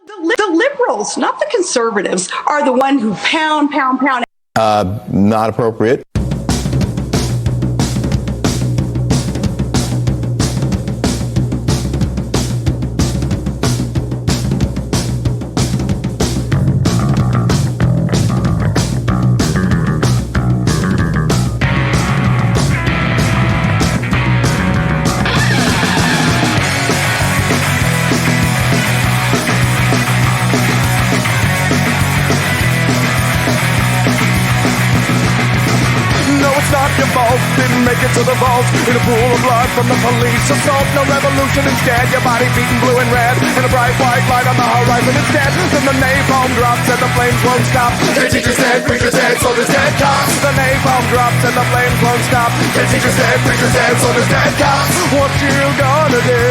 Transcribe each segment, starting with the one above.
The liberals, not the conservatives, are the one who pound. Not appropriate. Didn't make it to the vault in a pool of blood from the police assault. No revolution, instead your body beaten blue and red in a bright white light on the horizon instead. Then the napalm drops and the flames won't stop. Dead teachers dead, preachers dead, soldiers dead, cops. The napalm drops and the flames won't stop. Dead teachers dead, preachers dead, soldiers dead, cops. What you gonna do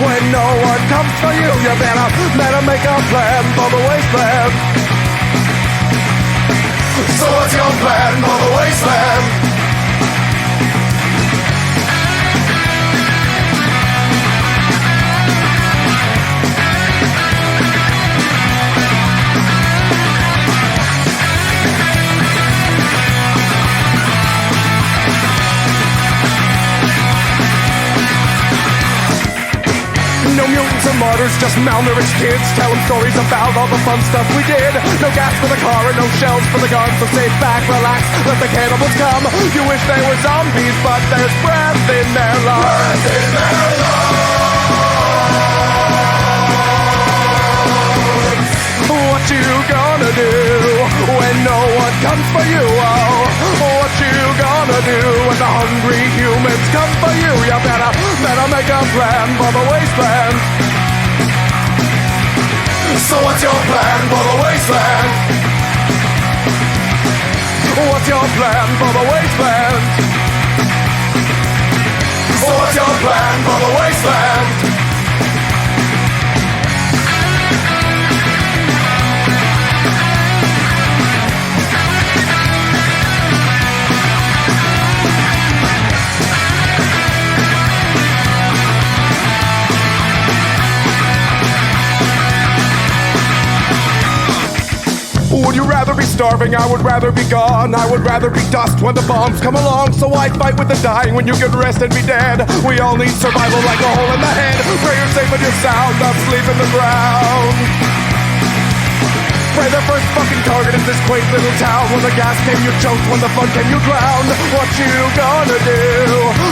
when no one comes for you? You better make a plan for the wasteland. So what's your plan for the wasteland? No mutants or martyrs, just malnourished kids telling stories about all the fun stuff we did. No gas for the car and no shells for the gun, so sit back, relax, let the cannibals come. You wish they were zombies, but there's breath in their lungs. Breath in their lungs. What you gonna do when no one comes for you? Oh, what you gonna do when the hungry humans come for you? You better make a plan for the wasteland. So what's your plan for the wasteland? What's your plan for the wasteland? So what's your plan for the wasteland? Would you rather be starving? I would rather be gone. I would rather be dust when the bombs come along. So I fight with the dying when you can rest and be dead. We all need survival like a hole in the head. Pray you're safe and you're sound, asleep in the ground. Pray the first fucking target is this quaint little town. When the gas came you choked, when the fun came you drowned. What you gonna do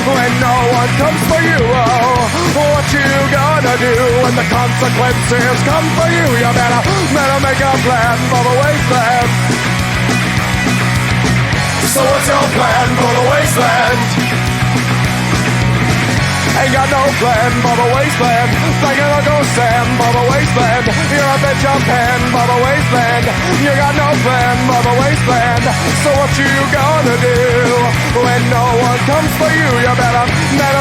when no one comes for you? Oh, what you gonna do when the consequences come for you? You better make a plan for the wasteland. So what's your plan for the wasteland? Ain't got no plan for the wasteland. Thinking I'll go Sam for the wasteland. You're a bitch of pen for the wasteland. You got no plan for the wasteland. So what you gonna do when no one comes for you? You better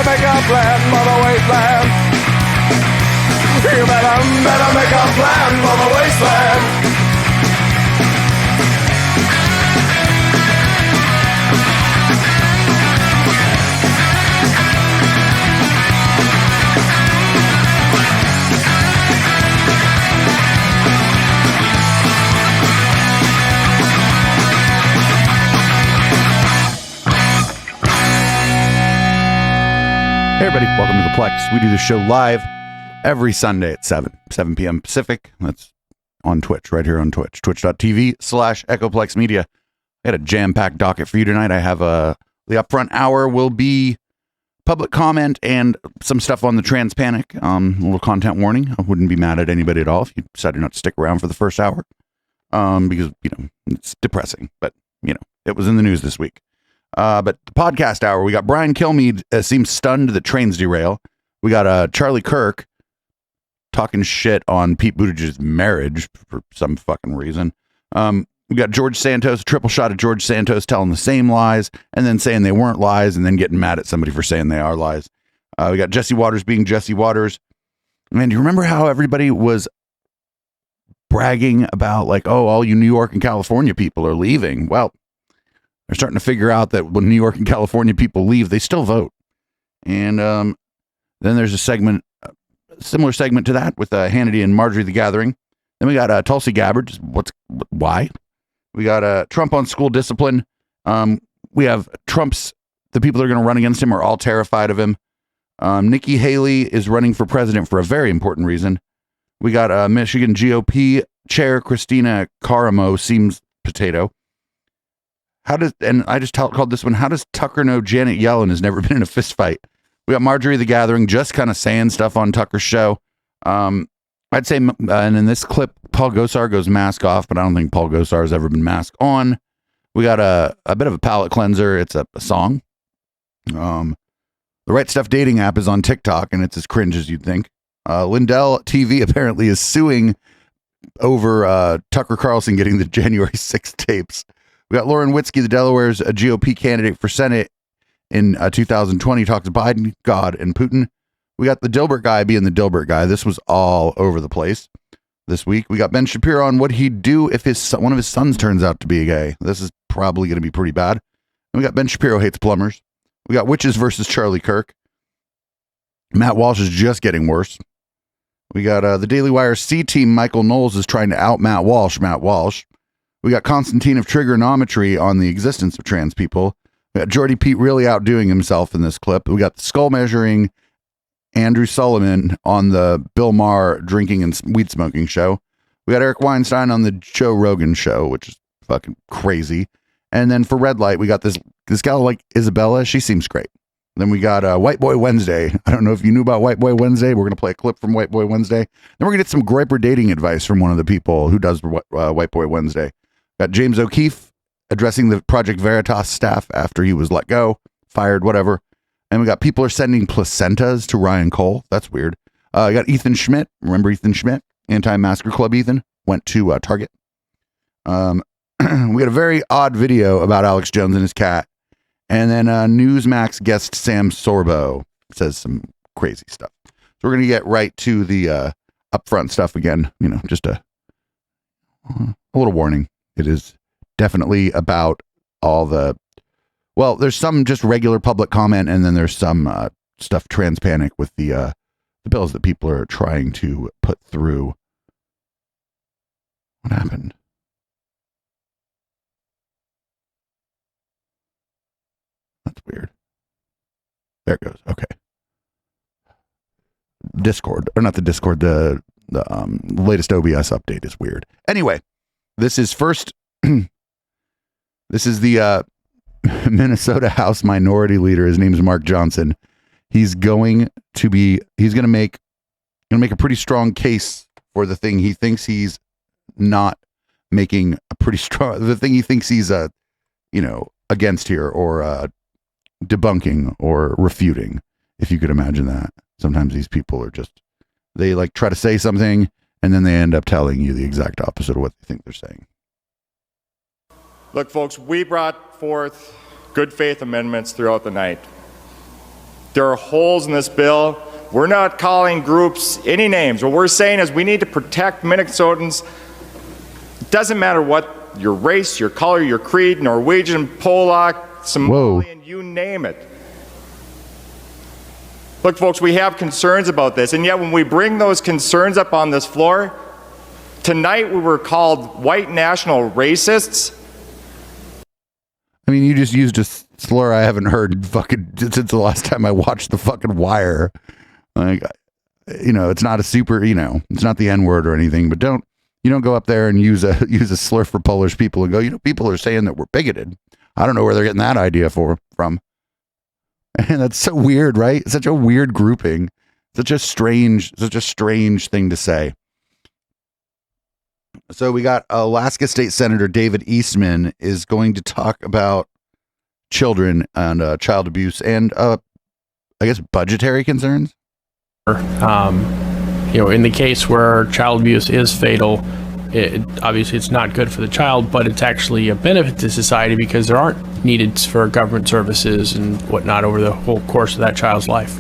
make a plan for the wasteland. You better make a plan for the wasteland. Hey everybody, welcome to the Plex. We do this show live every Sunday at 7 p.m. Pacific. That's on Twitch, right here on Twitch, twitch.tv/EchoPlex Media. I got a jam-packed docket for you tonight. I have the Upfront hour will be public comment and some stuff on the trans panic. A little content warning. I wouldn't be mad at anybody at all if you decided not to stick around for the first hour. Because, it's depressing, but, it was in the news this week. But the podcast hour, we got Brian Kilmeade seems stunned that trains derail. We got Charlie Kirk talking shit on Pete Buttigieg's marriage for some fucking reason. We got George Santos, a triple shot of George Santos telling the same lies and then saying they weren't lies and then getting mad at somebody for saying they are lies. We got Jesse Waters being Jesse Waters. Man, do you remember how everybody was bragging about like, oh, all you New York and California people are leaving? Well, they're starting to figure out that when New York and California people leave, they still vote. And then there's a segment similar segment to that with Hannity and Marjorie the Gathering. Then we got Tulsi Gabbard. Why? We got Trump on school discipline. We have the people that are going to run against him are all terrified of him. Nikki Haley is running for president for a very important reason. We got Michigan GOP chair Christina Caramo seems potato. I just called this one, how does Tucker know Janet Yellen has never been in a fist fight? We got Marjorie the Gathering just kind of saying stuff on Tucker's show. I'd say, and in this clip, Paul Gosar goes mask off, but I don't think Paul Gosar has ever been mask on. We got a bit of a palate cleanser. It's a song. The Right Stuff dating app is on TikTok, and it's as cringe as you'd think. Lindell TV apparently is suing over Tucker Carlson getting the January 6th tapes. We got Lauren Witzke, the Delaware's a GOP candidate for Senate in 2020, talks Biden, God, and Putin. We got the Dilbert guy being the Dilbert guy. This was all over the place this week. We got Ben Shapiro on what he'd do if one of his sons turns out to be gay. This is probably going to be pretty bad. And we got Ben Shapiro hates plumbers. We got Witches versus Charlie Kirk. Matt Walsh is just getting worse. We got the Daily Wire C team. Michael Knowles is trying to out Matt Walsh. We got Constantine of Trigonometry on the existence of trans people. We got Jordy Pete really outdoing himself in this clip. We got the skull measuring Andrew Sullivan on the Bill Maher drinking and weed smoking show. We got Eric Weinstein on the Joe Rogan show, which is fucking crazy. And then for Red Light, we got this gal like Isabella. She seems great. Then we got White Boy Wednesday. I don't know if you knew about White Boy Wednesday. We're going to play a clip from White Boy Wednesday. Then we're going to get some griper dating advice from one of the people who does White Boy Wednesday. Got James O'Keefe addressing the Project Veritas staff after he was let go, fired, whatever. And we got people are sending placentas to Ryan Cole. That's weird. I got Ethan Schmidt. Remember Ethan Schmidt? Anti-Masker Club Ethan. Went to Target. We got a very odd video about Alex Jones and his cat. And then Newsmax guest Sam Sorbo says some crazy stuff. So we're going to get right to the upfront stuff again. You know, just a little warning. It is definitely about all the, well, there's some just regular public comment, and then there's some stuff transpanic with the bills that people are trying to put through. What happened? That's weird. There it goes. Okay. Discord, or not the Discord, the latest OBS update is weird. Anyway, this is first. This is the Minnesota House Minority Leader. His name is Mark Johnson. He's going to make a pretty strong case for the thing he thinks he's not making a pretty strong, the thing he thinks he's against here, or debunking or refuting, if you could imagine that. Sometimes these people are just, they like try to say something and then they end up telling you the exact opposite of what they think they're saying. Look, folks, we brought forth good faith amendments throughout the night. There are holes in this bill. We're not calling groups any names. What we're saying is we need to protect Minnesotans. It doesn't matter what your race, your color, your creed, Norwegian, Polak, Somalian, you name it. Look, folks, we have concerns about this, and yet when we bring those concerns up on this floor, tonight we were called white national racists. I mean, you just used a slur I haven't heard fucking since the last time I watched the fucking Wire. Like, it's not a super, it's not the N-word or anything, but you don't go up there and use a slur for Polish people and go, people are saying that we're bigoted. I don't know where they're getting that idea from. And that's so weird, right? Such a weird grouping. Such a strange thing to say. So we got Alaska State Senator David Eastman is going to talk about children and child abuse and I guess budgetary concerns. In the case where child abuse is fatal, obviously it's not good for the child, but it's actually a benefit to society because there aren't needed for government services and whatnot over the whole course of that child's life.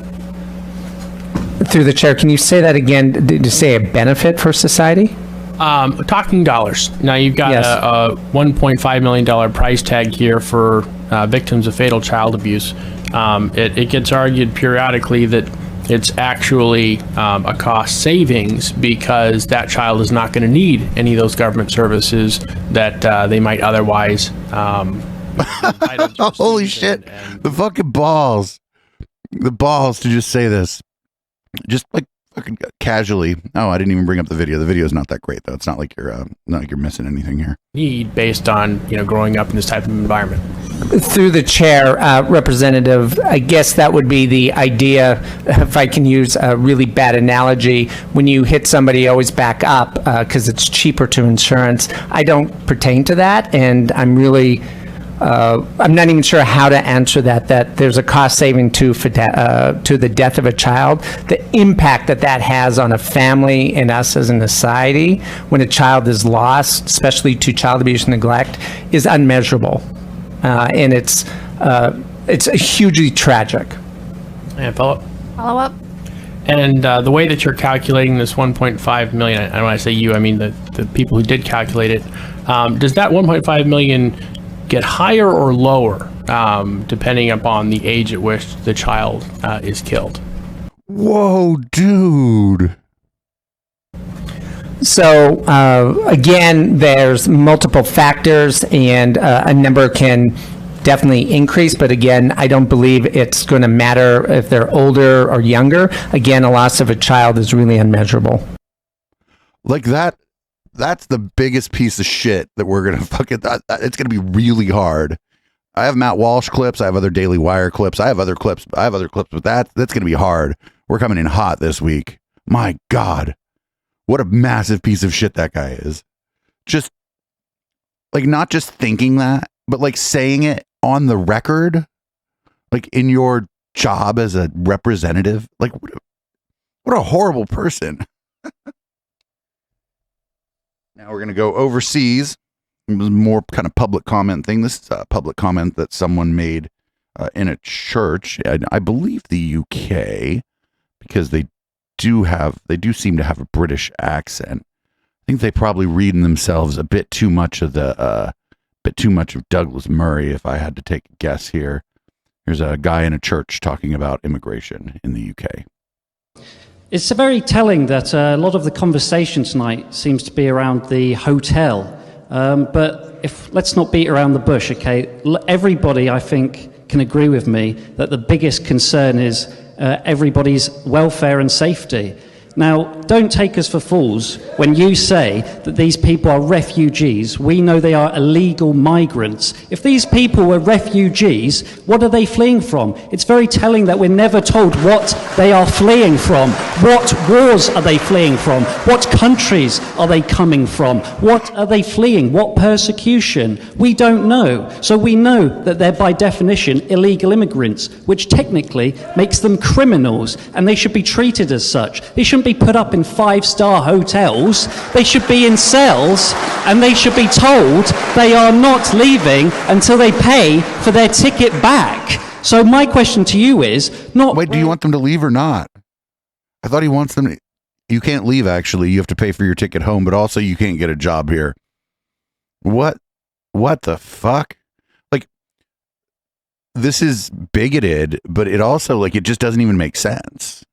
Through the chair, can you say that again? Did you say a benefit for society? Talking dollars. Now you've got a $1.5 million price tag here for victims of fatal child abuse. It gets argued periodically that it's actually a cost savings because that child is not going to need any of those government services that they might otherwise. Holy shit. The fucking balls. The balls to just say this. Just like fucking casually. Oh, I didn't even bring up the video. The video is not that great though. It's not like you're missing anything here. Need based on growing up in this type of environment. Through the chair, Representative, I guess that would be the idea, if I can use a really bad analogy, when you hit somebody, always back up because it's cheaper to insurance. I don't pertain to that, and I'm really, I'm not even sure how to answer that there's a cost saving to the death of a child. The impact that has on a family and us as a society when a child is lost, especially to child abuse and neglect, is unmeasurable. And it's hugely tragic. And follow up. And the way that you're calculating this 1.5 million, and when I say you, I mean the people who did calculate it, does that 1.5 million get higher or lower depending upon the age at which the child is killed? Whoa, dude. So again, there's multiple factors, and a number can definitely increase. But again, I don't believe it's going to matter if they're older or younger. Again, a loss of a child is really unmeasurable. Like that. That's the biggest piece of shit that we're going to fucking... It's going to be really hard. I have Matt Walsh clips. I have other Daily Wire clips. I have other clips. But that's going to be hard. We're coming in hot this week. My God. What a massive piece of shit that guy is. Just, like, not just thinking that, but, like, saying it on the record, like, in your job as a representative. Like, what a horrible person. Now we're going to go overseas. It was more kind of public comment thing. This is a public comment that someone made in a church, I believe the UK, because they do seem to have a British accent. I think they probably read in themselves a bit too much of Douglas Murray, if I had to take a guess here. Here's a guy in a church talking about immigration in the UK. It's very telling that a lot of the conversation tonight seems to be around the hotel. But let's not beat around the bush, okay? Everybody, I think, can agree with me that the biggest concern is everybody's welfare and safety. Now, don't take us for fools when you say that these people are refugees. We know they are illegal migrants. If these people were refugees, what are they fleeing from? It's very telling that we're never told what they are fleeing from. What wars are they fleeing from? What countries are they coming from? What are they fleeing? What persecution? We don't know. So we know that they're by definition illegal immigrants, which technically makes them criminals, and they should be treated as such. They shouldn't be put up in 5-star hotels. They should be in cells, and they should be told they are not leaving until they pay for their ticket back. So my question to you is not... Wait, do you want them to leave or not? I thought he wants them to... You can't leave, actually. You have to pay for your ticket home, but also you can't get a job here. What the fuck? Like, this is bigoted, but it also, like, it just doesn't even make sense.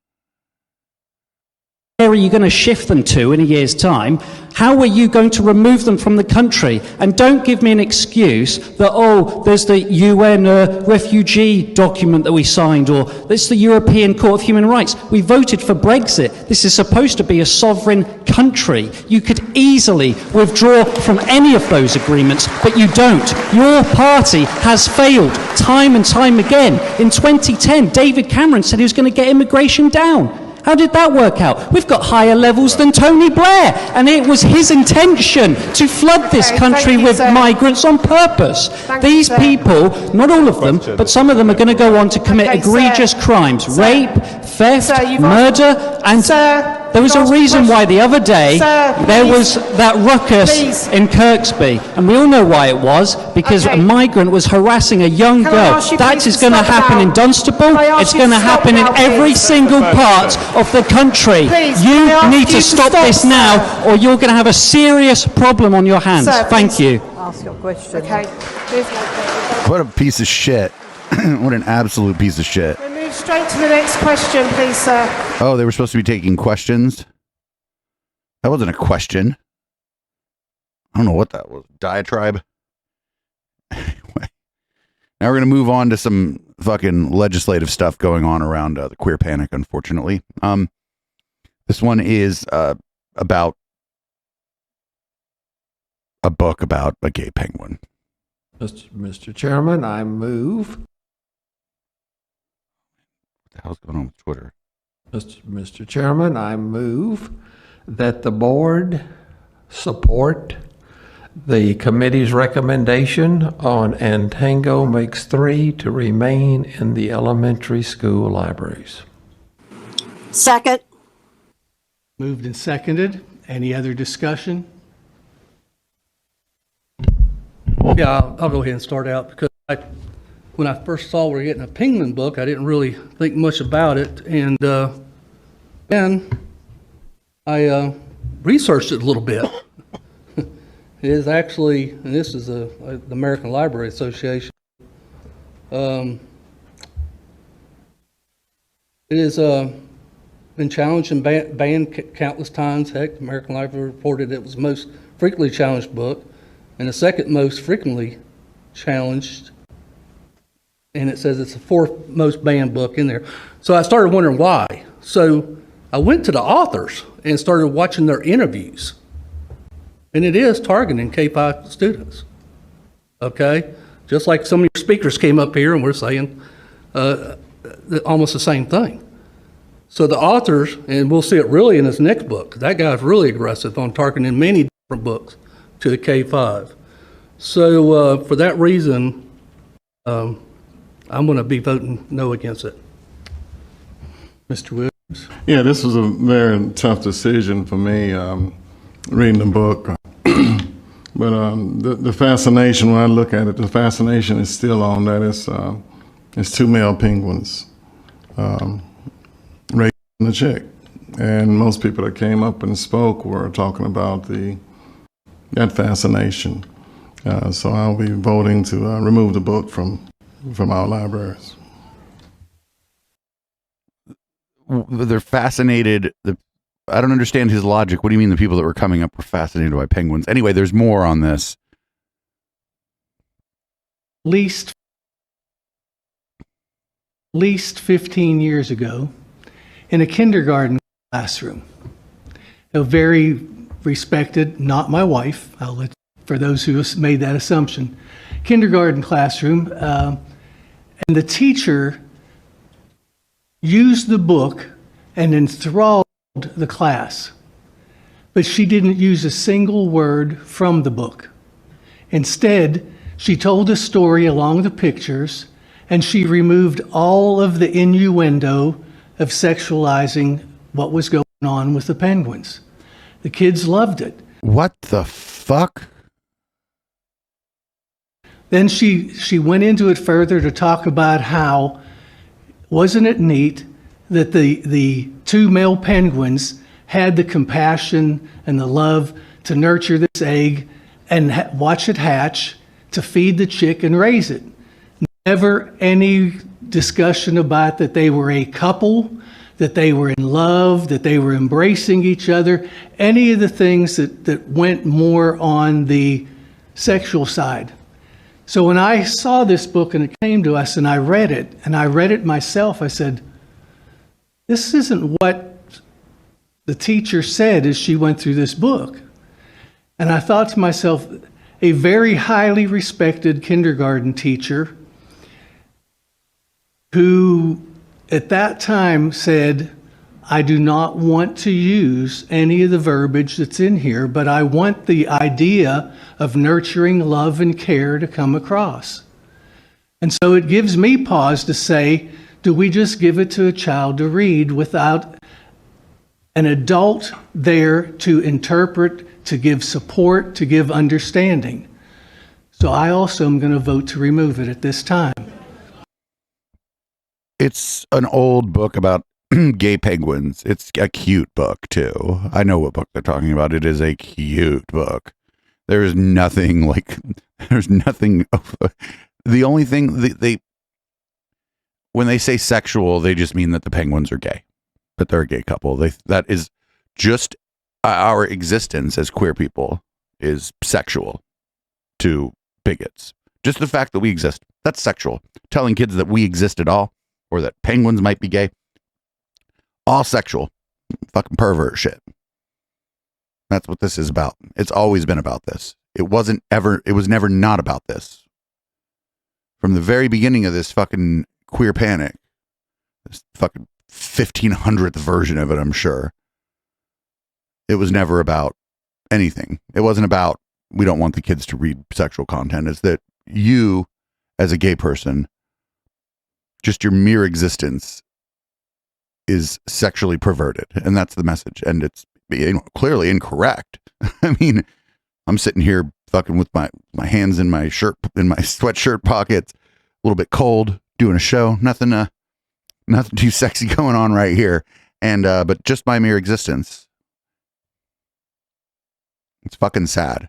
Where are you going to shift them to in a year's time? How are you going to remove them from the country? And don't give me an excuse that, oh, there's the UN refugee document that we signed, or there's the European Court of Human Rights. We voted for Brexit. This is supposed to be a sovereign country. You could easily withdraw from any of those agreements, but you don't. Your party has failed time and time again. In 2010, David Cameron said he was going to get immigration down. How did that work out? We've got higher levels than Tony Blair, and it was his intention to flood this country with migrants on purpose. These people, not all of them, but some of them are going to go on to commit egregious crimes, rape, theft, murder, and there was a reason why the other day there was that ruckus in Kirkby, and we all know why it was, because a migrant was harassing a young girl. That is going to happen in Dunstable. It's going to happen in every single part of the country. You need to stop this now, or you're going to have a serious problem on your hands. Thank you. Ask your question. What a piece of shit. What an absolute piece of shit. move straight to the next question, please, sir. Oh, they were supposed to be taking questions. That wasn't a question. I don't know what that was. Diatribe. Anyway, now we're going to move on to some fucking legislative stuff going on around the queer panic, unfortunately. This one is about a book about a gay penguin. Mr. Chairman, I move. What the hell's going on with Twitter? Mr. Chairman, I move that the board support the committee's recommendation on Antango Makes 3 to remain in the elementary school libraries. Second. Moved and seconded. Any other discussion? Yeah, I'll go ahead and start out because when I first saw we were getting a penguin book, I didn't really think much about it. And then I researched it a little bit. It is actually, and this is the American Library Association. It has been challenged and banned countless times. Heck, the American Library reported it was the most frequently challenged book and the second most frequently challenged. And it says it's the fourth most banned book in there. So I started wondering why. So I went to the authors and started watching their interviews. And it is targeting K-5 students, okay? Just like some of your speakers came up here and were saying almost the same thing. So the authors, and we'll see it really in this next book, that guy's really aggressive on targeting many different books to the K-5. So for that reason, I'm going to be voting no against it. Mr. Williams? Yeah, this was a very tough decision for me, reading the book. But the fascination, when I look at it, the fascination is still on that. It's two male penguins raising a chick. And most people that came up and spoke were talking about that fascination. So I'll be voting to remove the book from our libraries. They're fascinated. I don't understand his logic. What do you mean the people that were coming up were fascinated by penguins? Anyway, there's more on this. Least 15 years ago, in a kindergarten classroom, a very respected, not my wife, I'll let, for those who made that assumption, kindergarten classroom, and the teacher used the book and enthralled the class, but she didn't use a single word from the book. Instead, she told a story along the pictures, and she removed all of the innuendo of sexualizing what was going on with the penguins. The kids loved it. What the fuck? Then she went into it further to talk about how, wasn't it neat that the two male penguins had the compassion and the love to nurture this egg and watch it hatch, to feed the chick and raise it. Never any discussion about that they were a couple, that they were in love, that they were embracing each other, any of the things that went more on the sexual side. So when I saw this book and it came to us and I read it myself, I said, this isn't what the teacher said as she went through this book. And I thought to myself, a very highly respected kindergarten teacher who at that time said, I do not want to use any of the verbiage that's in here, but I want the idea of nurturing love and care to come across. And so it gives me pause to say, do we just give it to a child to read without an adult there to interpret, to give support, to give understanding? So I also am going to vote to remove it at this time. It's an old book about gay penguins. It's a cute book too. I know what book they're talking about. It is a cute book. There's nothing like, there's nothing. The only thing when they say sexual, they just mean that the penguins are gay, that they're a gay couple. That is just our existence as queer people is sexual to bigots. Just the fact that we exist, that's sexual. Telling kids that we exist at all, or that penguins might be gay, all sexual. Fucking pervert shit. That's what this is about. It's always been about this. It was never not about this. From the very beginning of this fucking queer panic, this fucking 1500th version of it, I'm sure, it was never about anything. It wasn't about, we don't want the kids to read sexual content. It's that you, as a gay person, just your mere existence is sexually perverted. And that's the message. And it's clearly incorrect. I mean, I'm sitting here fucking with my hands in my sweatshirt pockets, a little bit cold, doing a show, nothing too sexy going on right here. And, but just my mere existence. It's fucking sad.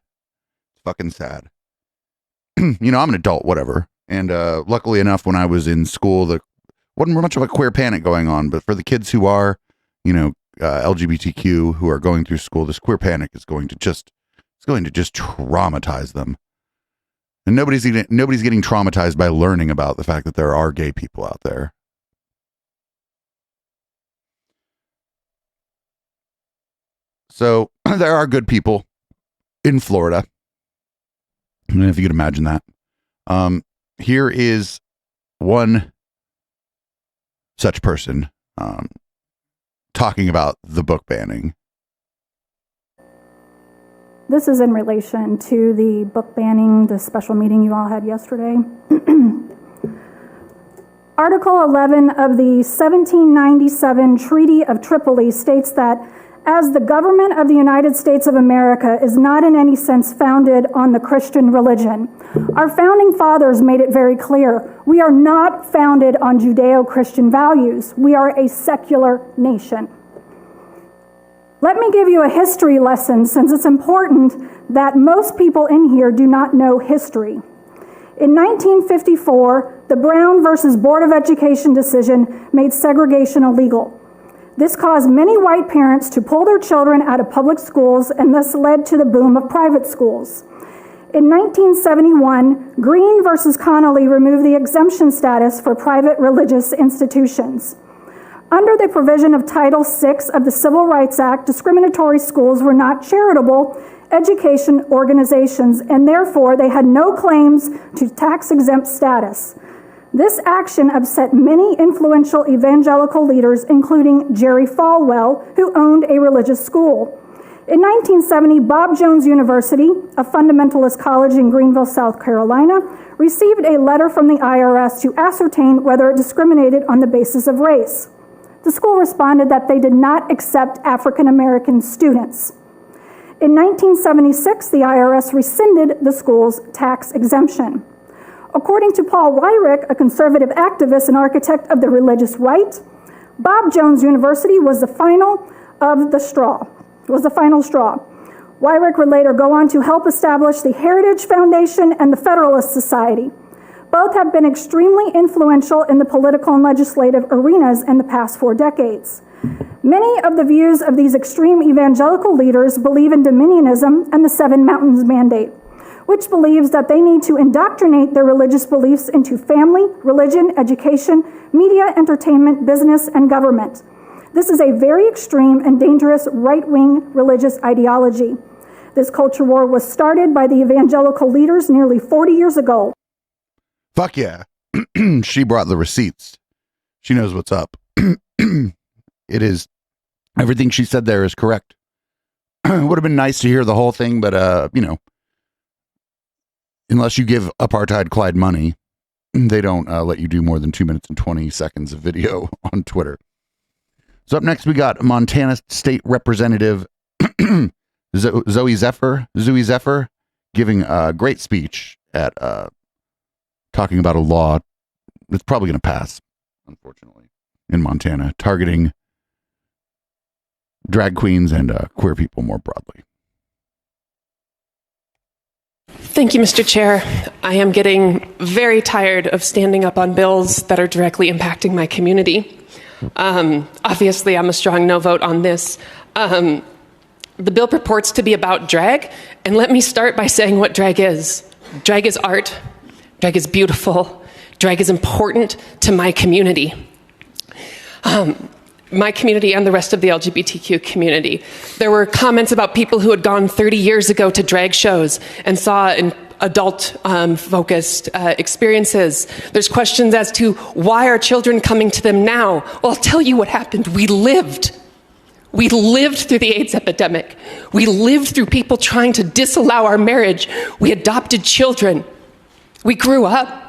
It's fucking sad. You know, I'm an adult, whatever. And, luckily enough, when I was in school, there wasn't much of a queer panic going on, but for the kids who are, you know, LGBTQ who are going through school, this queer panic is going to just traumatize them. And nobody's getting traumatized by learning about the fact that there are gay people out there. So there are good people in Florida. And if you could imagine that. Here is one such person talking about the book banning. This is in relation to the book banning, the special meeting you all had yesterday. Article 11 of the 1797 Treaty of Tripoli states that as the government of the United States of America is not in any sense founded on the Christian religion. Our founding fathers made it very clear. We are not founded on Judeo-Christian values. We are a secular nation. Let me give you a history lesson, since it's important that most people in here do not know history. In 1954, the Brown versus Board of Education decision made segregation illegal. This caused many white parents to pull their children out of public schools and thus led to the boom of private schools. In 1971, Green versus Connolly removed the exemption status for private religious institutions. Under the provision of Title VI of the Civil Rights Act, discriminatory schools were not charitable education organizations, and therefore they had no claims to tax-exempt status. This action upset many influential evangelical leaders, including Jerry Falwell, who owned a religious school. In 1970, Bob Jones University, a fundamentalist college in Greenville, South Carolina, received a letter from the IRS to ascertain whether it discriminated on the basis of race. The school responded that they did not accept African American students. In 1976, the IRS rescinded the school's tax exemption. According to Paul Weyrich, a conservative activist and architect of the religious right, Bob Jones University was the final straw. Weyrich would later go on to help establish the Heritage Foundation and the Federalist Society. Both have been extremely influential in the political and legislative arenas in the past 4 decades. Many of the views of these extreme evangelical leaders believe in dominionism and the Seven Mountains Mandate, which believes that they need to indoctrinate their religious beliefs into family, religion, education, media, entertainment, business, and government. This is a very extreme and dangerous right-wing religious ideology. This culture war was started by the evangelical leaders nearly 40 years ago. Fuck yeah. She brought the receipts. She knows what's up. It is, everything she said there is correct. It would have been nice to hear the whole thing, but, you know, unless you give Apartheid Clyde money, they don't let you do more than 2 minutes and 20 seconds of video on Twitter. So up next, we got Montana State Representative Zoe Zephyr giving a great speech at talking about a law that's probably going to pass, unfortunately, in Montana, targeting drag queens and queer people more broadly. Thank you, Mr. Chair. I am getting very tired of standing up on bills that are directly impacting my community. Obviously, I'm a strong no vote on this. The bill purports to be about drag, and let me start by saying what drag is. Drag is art. Drag is beautiful. Drag is important to my community. My community and the rest of the LGBTQ community. There were comments about people who had gone 30 years ago to drag shows and saw an adult-focused experiences. There's questions as to why are children coming to them now? Well, I'll tell you what happened. We lived. We lived through the AIDS epidemic. We lived through people trying to disallow our marriage. We adopted children. We grew up.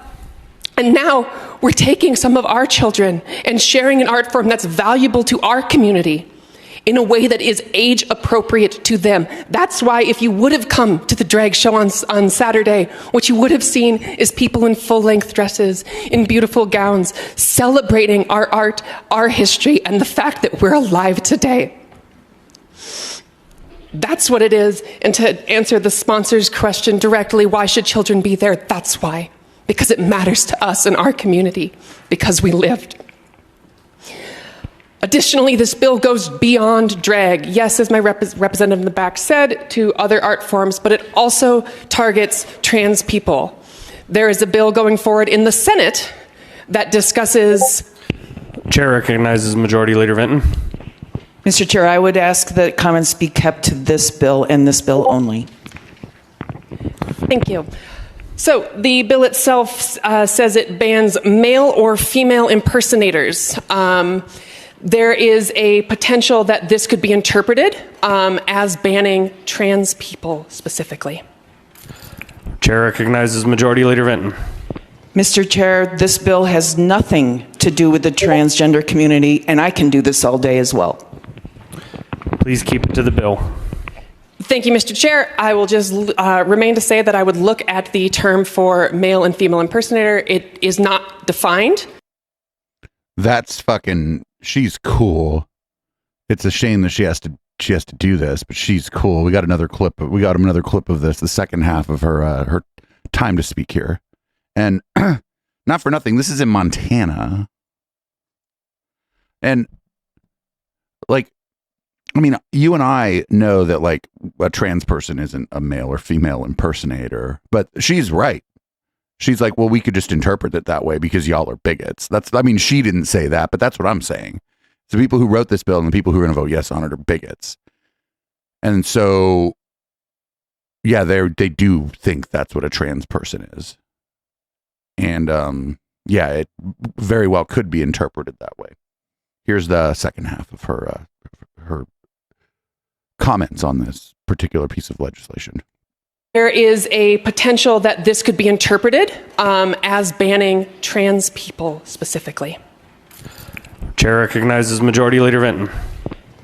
And now we're taking some of our children and sharing an art form that's valuable to our community in a way that is age appropriate to them. That's why if you would have come to the drag show on Saturday, what you would have seen is people in full-length dresses, in beautiful gowns, celebrating our art, our history, and the fact that we're alive today. That's what it is. And to answer the sponsor's question directly, why should children be there? That's why. Because it matters to us and our community, because we lived. Additionally, this bill goes beyond drag. Yes, as my representative in the back said, to other art forms, but it also targets trans people. There is a bill going forward in the Senate that discusses... Chair recognizes Majority Leader Vinton. Mr. Chair, I would ask that comments be kept to this bill and this bill only. Thank you. So the bill itself says it bans male or female impersonators. There is a potential that this could be interpreted as banning trans people specifically. Chair recognizes Majority Leader Vinton. Mr. Chair, this bill has nothing to do with the transgender community, and I can do this all day as well. Please keep it to the bill. Thank you, Mr. Chair. I will just remain to say that I would look at the term for male and female impersonator. It is not defined. That's fucking, she's cool. It's a shame that she has to do this, but she's cool. We got another clip of this, the second half of her time to speak here. And not for nothing, this is in Montana. And like, I mean, you and I know that like a trans person isn't a male or female impersonator, but she's right. She's like, well, we could just interpret it that way because y'all are bigots. I mean, she didn't say that, but that's what I'm saying. The people who wrote this bill and the people who are going to vote yes on it are bigots. And so, yeah, they do think that's what a trans person is. And yeah, it very well could be interpreted that way. Here's the second half of her comments on this particular piece of legislation. There is a potential that this could be interpreted as banning trans people specifically. Chair recognizes Majority Leader Vinton.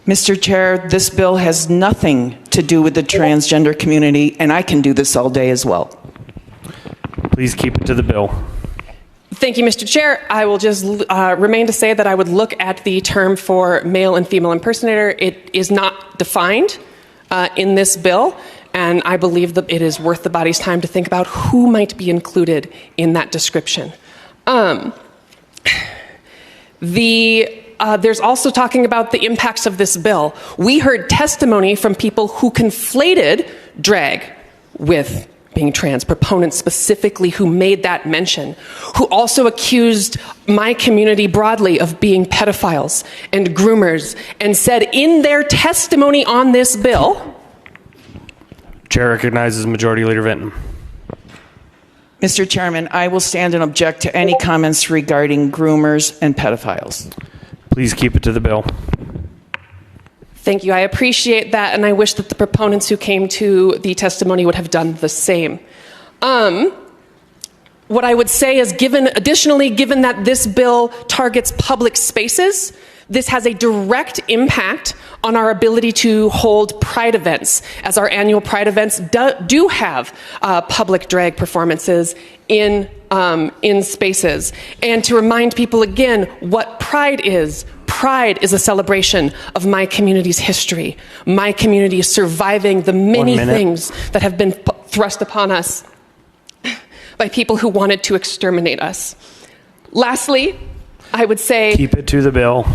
Mr. Chair, this bill has nothing to do with the transgender community, and I can do this all day as well. Please keep it to the bill. Thank you, Mr. Chair. I will just remain to say that I would look at the term for male and female impersonator. It is not defined in this bill, and I believe that it is worth the body's time to think about who might be included in that description. There's also talking about the impacts of this bill. We heard testimony from people who conflated drag with being trans, proponents specifically who made that mention, who also accused my community broadly of being pedophiles and groomers, and said in their testimony on this bill... Chair recognizes Majority Leader Vinton. Mr. Chairman, I will stand and object to any comments regarding groomers and pedophiles. Please keep it to the bill. Thank you. I appreciate that, and I wish that the proponents who came to the testimony would have done the same. What I would say is, given that this bill targets public spaces, this has a direct impact on our ability to hold Pride events, as our annual Pride events do have public drag performances in spaces. And to remind people again what Pride is. Pride is a celebration of my community's history. My community is surviving the many things that have been thrust upon us by people who wanted to exterminate us. Lastly, I would say... Keep it to the bill.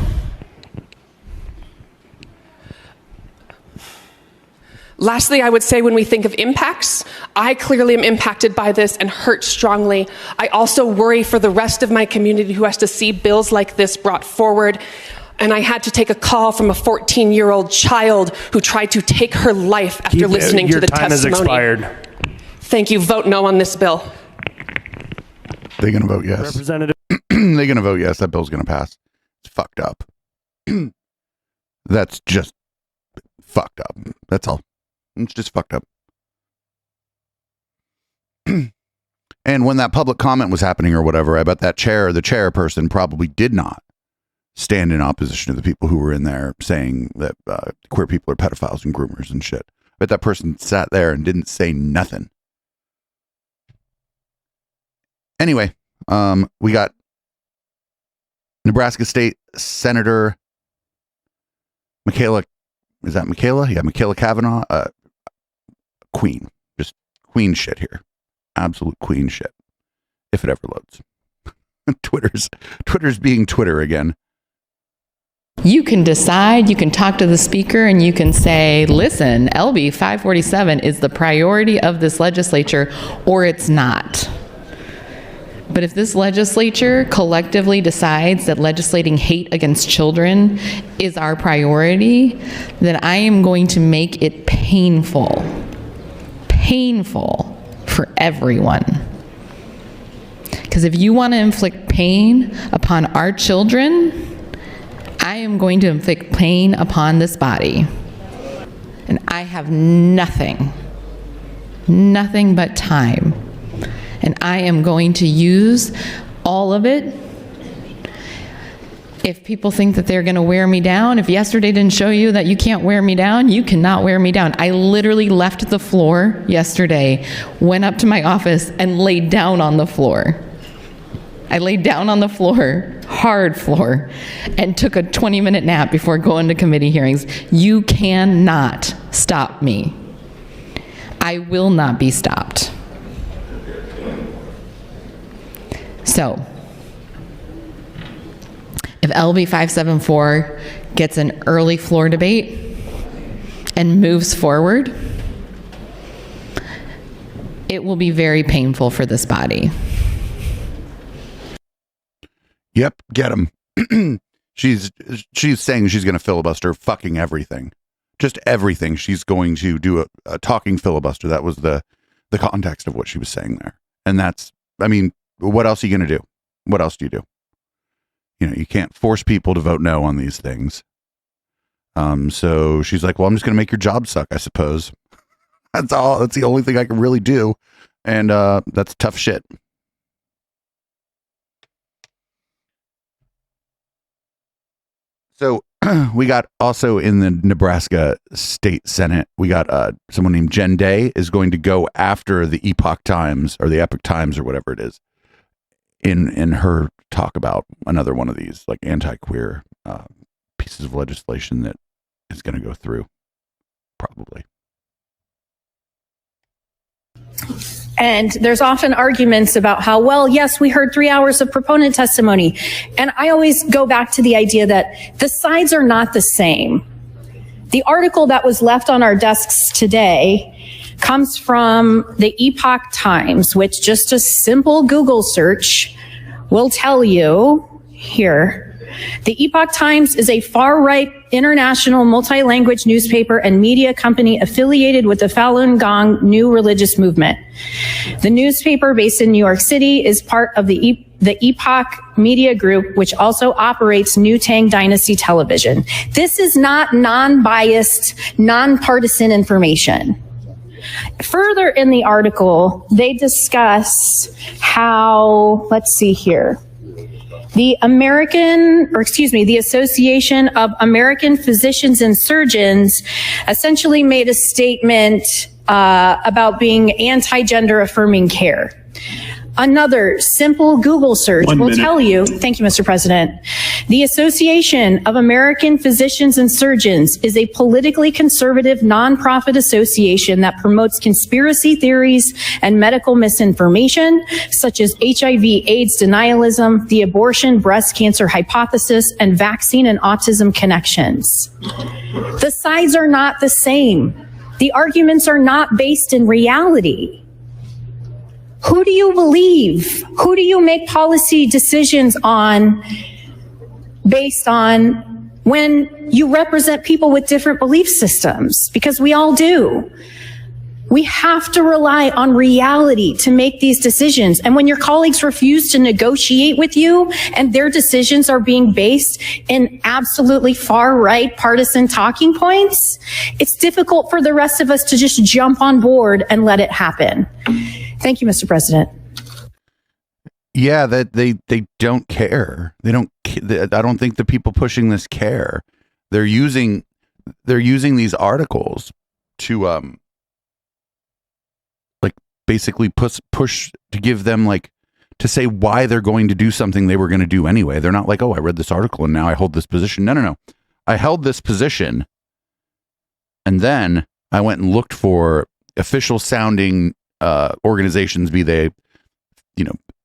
Lastly, I would say when we think of impacts, I clearly am impacted by this and hurt strongly. I also worry for the rest of my community who has to see bills like this brought forward. And I had to take a call from a 14-year-old child who tried to take her life after listening to the testimony. Your time has expired. Thank you. Vote no on this bill. They're going to vote yes. Representative. They're going to vote yes. That bill's going to pass. It's fucked up. That's just fucked up. That's all. It's just fucked up. And when that public comment was happening or whatever, I bet the chairperson probably did not stand in opposition to the people who were in there saying that queer people are pedophiles and groomers and shit. I bet that person sat there and didn't say nothing. Anyway, we got Nebraska State Senator Michaela. Is that Michaela? Yeah, Michaela Cavanaugh. Queen. Just queen shit here. Absolute queen shit. If it ever loads. Twitter's being Twitter again. You can decide, you can talk to the speaker, and you can say, listen, LB 547 is the priority of this legislature, or it's not. But if this legislature collectively decides that legislating hate against children is our priority, then I am going to make it painful for everyone. Because if you want to inflict pain upon our children, I am going to inflict pain upon this body. And I have nothing but time. And I am going to use all of it. If people think that they're going to wear me down, if yesterday didn't show you that you can't wear me down, you cannot wear me down. I literally left the floor yesterday, went up to my office, and laid down on the floor. I laid down on the floor, hard floor, and took a 20-minute nap before going to committee hearings. You cannot stop me. I will not be stopped. So, if LB 574 gets an early floor debate and moves forward, it will be very painful for this body. Yep, get him. She's saying she's going to filibuster fucking everything. Just everything. She's going to do a talking filibuster. That was the context of what she was saying there. And that's, I mean, what else are you going to do? What else do you do? You know, you can't force people to vote no on these things. So she's like, well, I'm just going to make your job suck, I suppose. That's all. That's the only thing I can really do. And that's tough shit. So we got also in the Nebraska State Senate, we got someone named Jen Day is going to go after the Epoch Times or the Epoch Times or whatever it is in her talk about another one of these like anti-queer pieces of legislation that is going to go through probably. And there's often arguments about how, well, yes, we heard 3 hours of proponent testimony. And I always go back to the idea that the sides are not the same. The article that was left on our desks today comes from the Epoch Times, which just a simple Google search will tell you here. The Epoch Times is a far-right international multi-language newspaper and media company affiliated with the Falun Gong New Religious Movement. The newspaper, based in New York City, is part of the Epoch Media Group, which also operates New Tang Dynasty Television. This is not non-biased, non-partisan information. Further in the article, they discuss how, let's see here, the Association of American Physicians and Surgeons essentially made a statement about being anti-gender affirming care. Another simple Google search will tell you, thank you, Mr. President, the Association of American Physicians and Surgeons is a politically conservative nonprofit association that promotes conspiracy theories and medical misinformation, such as HIV/AIDS denialism, the abortion breast cancer hypothesis, and vaccine and autism connections. The sides are not the same. The arguments are not based in reality. Who do you believe? Who do you make policy decisions on based on when you represent people with different belief systems? Because we all do. We have to rely on reality to make these decisions. And when your colleagues refuse to negotiate with you and their decisions are being based in absolutely far-right partisan talking points, it's difficult for the rest of us to just jump on board and let it happen. Thank you, Mr. President. Yeah, that they don't care. They don't. I don't think the people pushing this care. They're using these articles to like basically push to give them like to say why they're going to do something they were going to do anyway. They're not like, oh, I read this article and now I hold this position. No. I held this position, and then I went and looked for official sounding organizations, be they,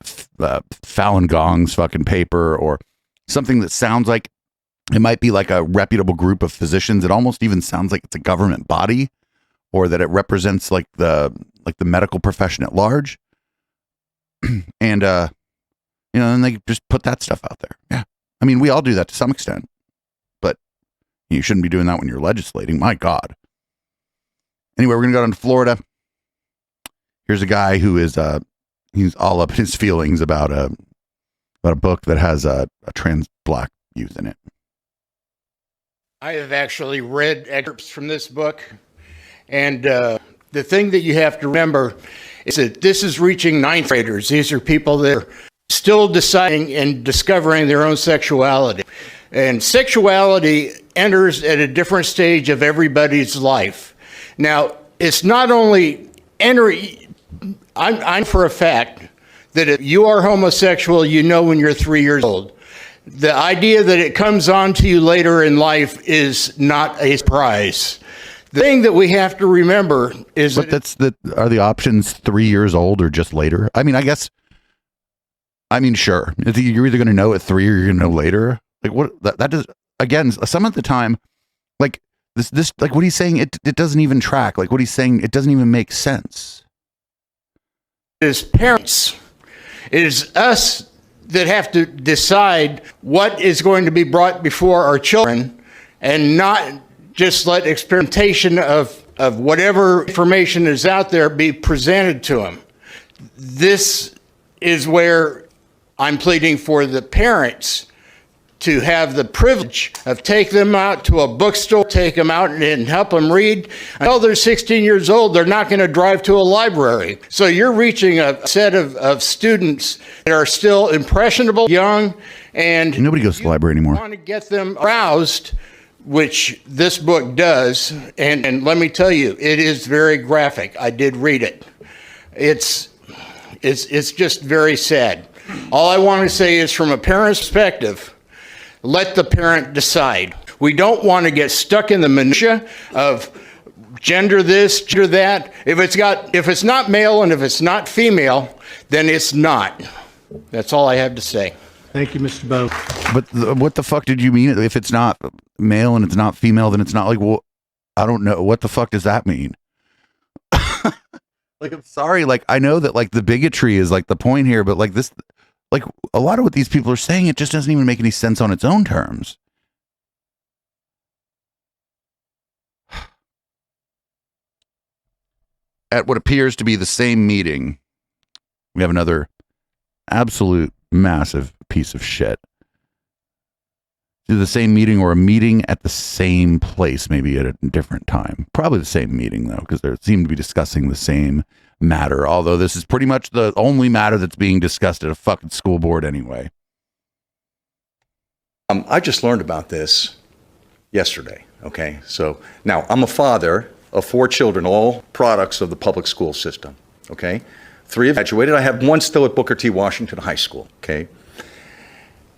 Falun Gong's fucking paper or something that sounds like it might be like a reputable group of physicians. It almost even sounds like it's a government body, or that it represents like the medical profession at large. And and they just put that stuff out there. Yeah, I mean, we all do that to some extent, but you shouldn't be doing that when you're legislating. My God. Anyway, we're gonna go down to Florida. Here's a guy who is he's all up in his feelings about a book that has a trans black youth in it. I have actually read excerpts from this book, and the thing that you have to remember is that this is reaching ninth graders. These are people that are still deciding and discovering their own sexuality. And sexuality enters at a different stage of everybody's life. Now, it's not only entering. I'm for a fact that if you are homosexual, you know when you're 3 years old. The idea that it comes on to you later in life is not a surprise. The thing that we have to remember is are the options 3 years old or just later? I mean, sure. You're either going to know at 3 or you're going to know later. Like what that does, again, some of the time, like this, like what he's saying, it doesn't even track. Like what he's saying, it doesn't even make sense. As parents, it is us that have to decide what is going to be brought before our children, and not just let experimentation of whatever information is out there be presented to them. This is where I'm pleading for the parents to have the privilege of take them out to a bookstore, take them out and help them read. Until they're 16 years old, they're not going to drive to a library. So you're reaching a set of students that are still impressionable, young, and nobody goes to the library anymore. You want to get them aroused, which this book does. And let me tell you, it is very graphic. I did read it. It's just very sad. All I want to say is, from a parent's perspective, let the parent decide. We don't want to get stuck in the minutia of gender this, gender that. If it's not male and if it's not female, then it's not. That's all I have to say. Thank you, Mr. Bowe. But what the fuck did you mean? If it's not male and it's not female, then it's not like, well, I don't know. What the fuck does that mean? Like, I'm sorry. Like, I know that like the bigotry is like the point here, but like this, like a lot of what these people are saying, it just doesn't even make any sense on its own terms. At what appears to be the same meeting, we have another absolute massive piece of shit. Do the same meeting or a meeting at the same place, maybe at a different time. Probably the same meeting, though, because they seem to be discussing the same matter, although this is pretty much the only matter that's being discussed at a fucking school board anyway. I just learned about this yesterday, okay? So now I'm a father of 4 children, all products of the public school system, okay? 3 have graduated. I have 1 still at Booker T. Washington High School, okay?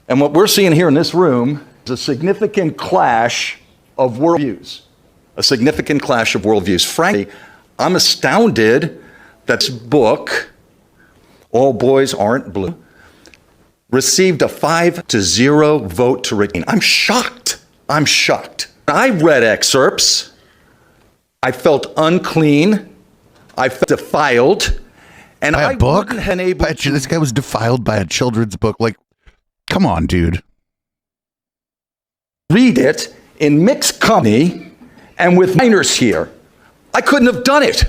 And what we're seeing here in this room is a significant clash of worldviews. A significant clash of worldviews. Frankly, I'm astounded that this book, All Boys Aren't Blue, received a 5-0 vote to retain. I'm shocked. I'm shocked. I read excerpts. I felt unclean. I felt defiled. And by a book? Wouldn't have been able to... This guy was defiled by a children's book. Like, come on, dude. Read it in mixed company and with minors here. I couldn't have done it.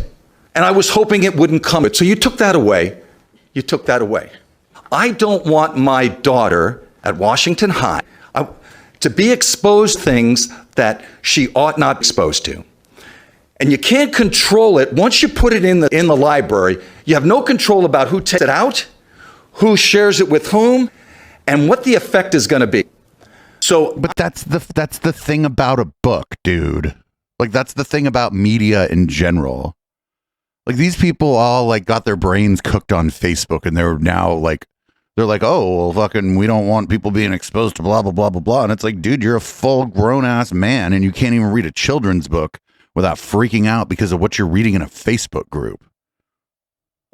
And I was hoping it wouldn't come. So you took that away. You took that away. I don't want my daughter at Washington High to be exposed to things that she ought not be exposed to. And you can't control it. Once you put it in the library, you have no control about who takes it out, who shares it with whom, and what the effect is going to be. So, but that's the thing about a book, dude. Like, that's the thing about media in general. Like, these people all like got their brains cooked on Facebook, and they're now like, they're like, oh, well, fucking, we don't want people being exposed to blah, blah, blah, blah, blah. And it's like, dude, you're a full grown ass man, and you can't even read a children's book without freaking out because of what you're reading in a Facebook group.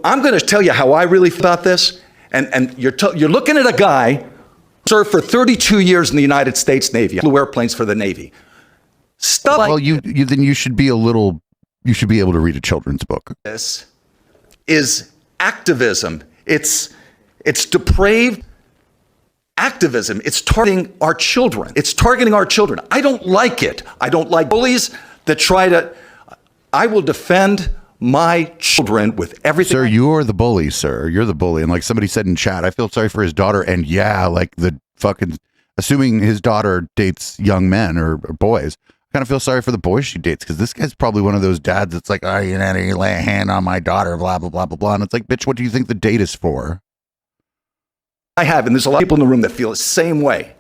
I'm going to tell you how I really thought this. And you're looking at a guy who served for 32 years in the United States Navy, flew airplanes for the Navy. Stuff well, like you should be able to read a children's book. This is activism. It's depraved activism. It's targeting our children. It's targeting our children. I don't like it. I don't like bullies that try to. I will defend my children with everything. Sir, you're the bully, sir. You're the bully. And like somebody said in chat, I feel sorry for his daughter. And yeah, like the fucking, assuming his daughter dates young men or boys, I kind of feel sorry for the boys she dates, because this guy's probably one of those dads that's like, oh, you lay a hand on my daughter, blah, blah, blah, blah, blah. And it's like, bitch, what do you think the date is for? I have, and there's a lot of people in the room that feel the same way.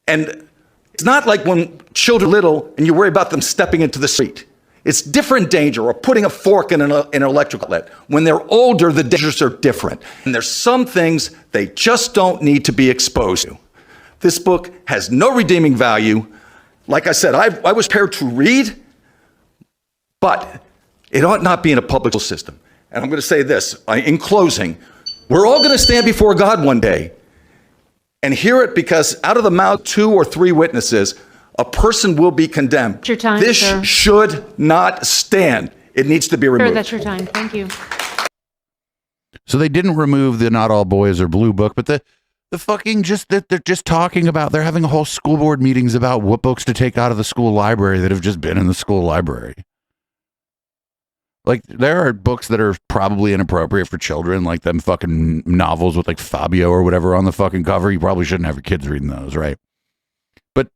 And it's not like when children are little and you worry about them stepping into the street. It's different danger, or putting a fork in an electrical outlet. When they're older, the dangers are different. And there's some things they just don't need to be exposed to. This book has no redeeming value. Like I said, I was prepared to read, but it ought not be in a public school system. And I'm going to say this in closing. We're all going to stand before God one day and hear it, because out of the mouth of 2 or 3 witnesses, a person will be condemned. Your time, this sir. should not stand. It needs to be removed. Sir, that's your time. Thank you. So they didn't remove the Not All Boys Are Blue book, but the fucking just that they're just talking about, they're having a whole school board meetings about what books to take out of the school library that have just been in the school library. Like, there are books that are probably inappropriate for children, like them fucking novels with like Fabio or whatever on the fucking cover. You probably shouldn't have your kids reading those, right? But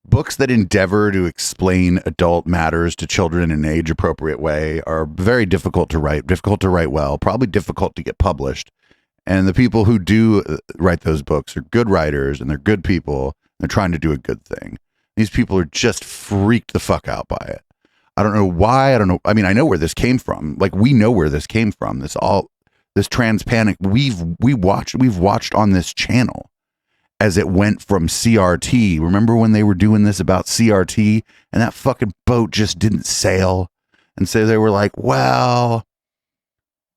books that endeavor to explain adult matters to children in an age-appropriate way are very difficult to write well, probably difficult to get published. And the people who do write those books are good writers, and they're good people. They're trying to do a good thing. These people are just freaked the fuck out by it. I don't know why. I don't know. I mean, I know where this came from. Like, we know where this came from. This trans panic we've watched on this channel as it went from CRT. Remember when they were doing this about CRT, and that fucking boat just didn't sail? And so they were like, well,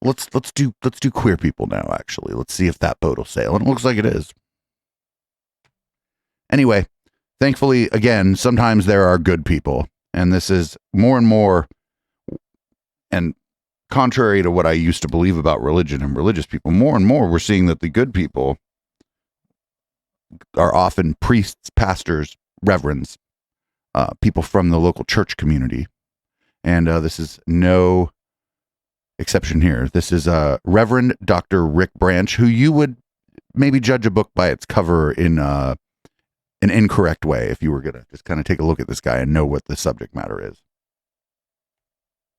let's do queer people now, actually. Let's see if that boat will sail. And it looks like it is. Anyway, thankfully, again, sometimes there are good people. And this is more and more, and contrary to what I used to believe about religion and religious people, more and more we're seeing that the good people are often priests, pastors, reverends, people from the local church community. And this is no exception here. This is Reverend Dr. Rick Branch, who you would maybe judge a book by its cover in an incorrect way if you were going to just kind of take a look at this guy and know what the subject matter is.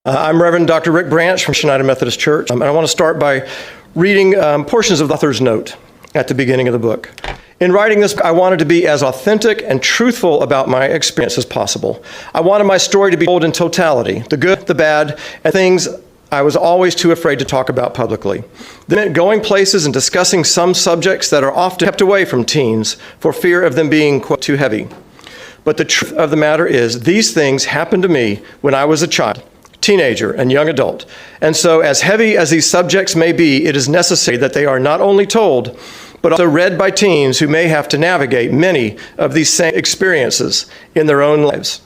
I'm Reverend Dr. Rick Branch from United Methodist Church, and I want to start by reading portions of the author's note at the beginning of the book. In writing this, I wanted to be as authentic and truthful about my experience as possible. I wanted my story to be told in totality, the good, the bad, and things I was always too afraid to talk about publicly. That meant going places and discussing some subjects that are often kept away from teens for fear of them being, quote, too heavy. But the truth of the matter is, these things happened to me when I was a child, teenager, and young adult. And so, as heavy as these subjects may be, it is necessary that they are not only told, but also read by teens who may have to navigate many of these same experiences in their own lives.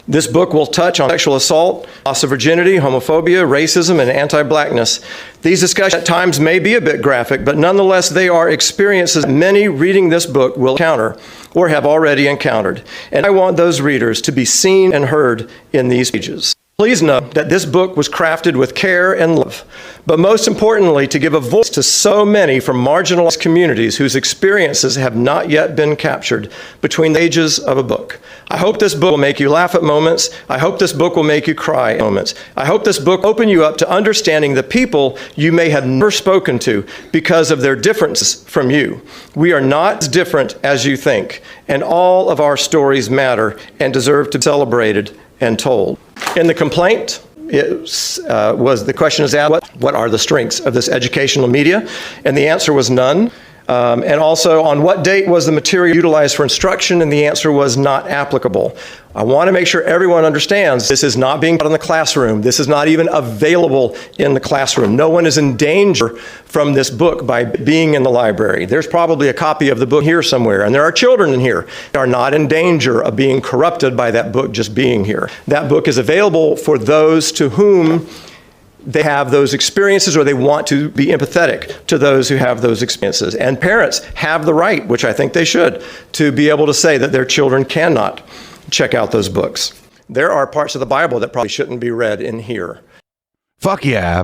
This book will touch on sexual assault, loss of virginity, homophobia, racism, and anti-blackness. These discussions at times may be a bit graphic, but nonetheless they are experiences many reading this book will encounter or have already encountered. And I want those readers to be seen and heard in these pages. Please know that this book was crafted with care and love, but most importantly, to give a voice to so many from marginalized communities whose experiences have not yet been captured between the pages of a book. I hope this book will make you laugh at moments. I hope this book will make you cry at moments. I hope this book will open you up to understanding the people you may have never spoken to because of their differences from you. We are not as different as you think, and all of our stories matter and deserve to be celebrated and told. In the complaint, the question is asked, what are the strengths of this educational media? And the answer was none. And also, on what date was the material utilized for instruction? And the answer was not applicable. I want to make sure everyone understands this is not being taught in the classroom. This is not even available in the classroom. No one is in danger from this book by being in the library. There's probably a copy of the book here somewhere, and there are children in here that are not in danger of being corrupted by that book just being here. That book is available for those to whom they have those experiences, or they want to be empathetic to those who have those experiences. And parents have the right, which I think they should, to be able to say that their children cannot check out those books. There are parts of the Bible that probably shouldn't be read in here. Fuck yeah,